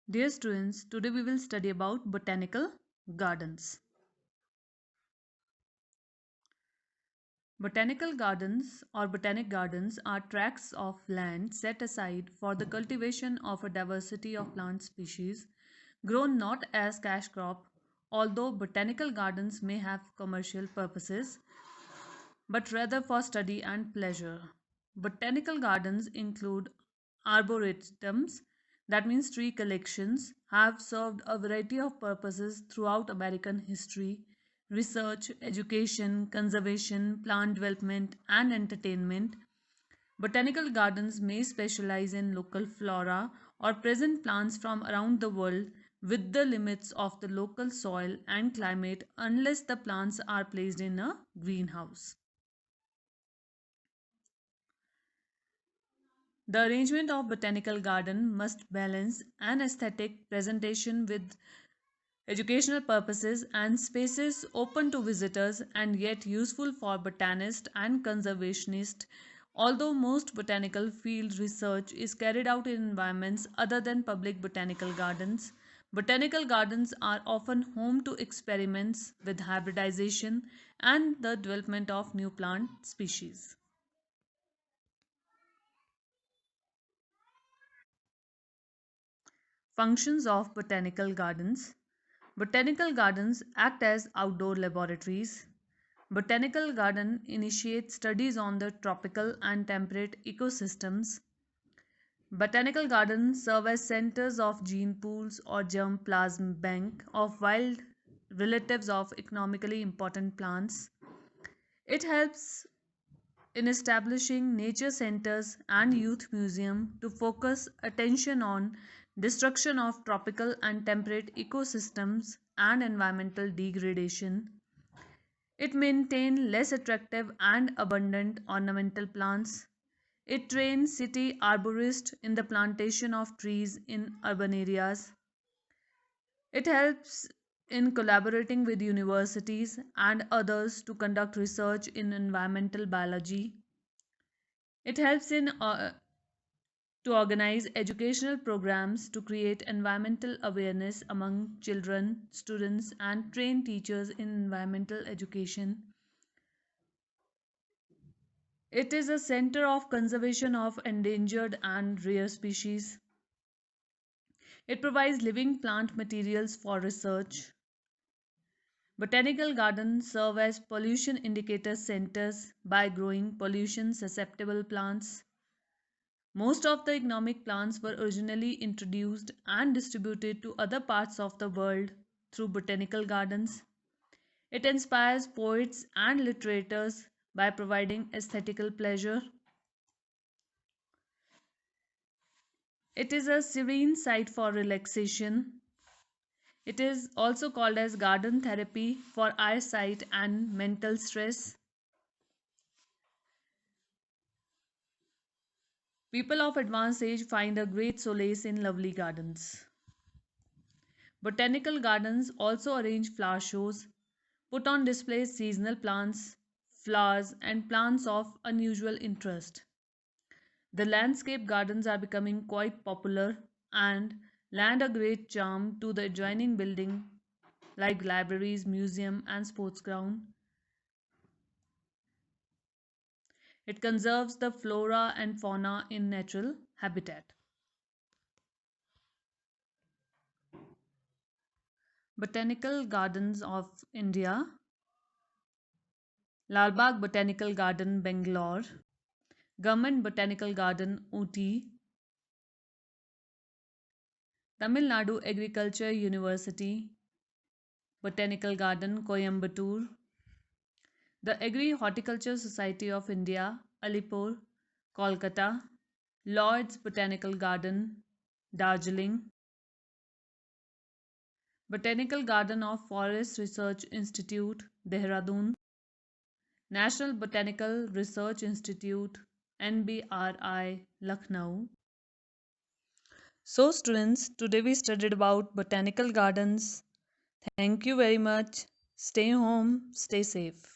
Dear students, today we will study about botanical gardens. Botanical gardens or botanic gardens are tracts of land set aside for the cultivation of a diversity of plant species grown not as cash crop, although botanical gardens may have commercial purposes, but rather for study and pleasure. Botanical gardens include arboretums, that means tree collections, have served a variety of purposes throughout American history: research, education, conservation, plant development, and entertainment. Botanical gardens may specialize in local flora or present plants from around the world with the limits of the local soil and climate unless the plants are placed in a greenhouse. The arrangement of botanical garden must balance an aesthetic presentation with educational purposes and spaces open to visitors and yet useful for botanists and conservationists. Although most botanical field research is carried out in environments other than public botanical gardens are often home to experiments with hybridization and the development of new plant species. Functions of botanical gardens. Botanical gardens act as outdoor laboratories. Botanical garden initiate studies on the tropical and temperate ecosystems. Botanical gardens serve as centers of gene pools or germ plasm bank of wild relatives of economically important plants. It helps in establishing nature centers and youth museum to focus attention on destruction of tropical and temperate ecosystems and environmental degradation. It maintains less attractive and abundant ornamental plants. It trains city arborists in the plantation of trees in urban areas. It helps in collaborating with universities and others to conduct research in environmental biology. It helps in to organize educational programs to create environmental awareness among children, students, and train teachers in environmental education. It is a center of conservation of endangered and rare species. It provides living plant materials for research. Botanical gardens serve as pollution indicator centers by growing pollution susceptible plants. Most of the economic plants were originally introduced and distributed to other parts of the world through botanical gardens. It inspires poets and literators by providing aesthetical pleasure. It is a serene site for relaxation. It is also called as garden therapy for eyesight and mental stress. People of advanced age find a great solace in lovely gardens. Botanical gardens also arrange flower shows, put on display seasonal plants, flowers, and plants of unusual interest. The landscape gardens are becoming quite popular and lend a great charm to the adjoining building like libraries, museum, and sports ground. It conserves the flora and fauna in natural habitat. Botanical Gardens of India, Lalbagh Botanical Garden, Bangalore, Government Botanical Garden, Ooty, Tamil Nadu Agriculture University, Botanical Garden, Coimbatore, the Agri Horticulture Society of India, Alipur, Kolkata, Lloyd's Botanical Garden, Darjeeling, Botanical Garden of Forest Research Institute, Dehradun, National Botanical Research Institute, NBRI, Lucknow. So, students, today we studied about botanical gardens. Thank you very much. Stay home, stay safe.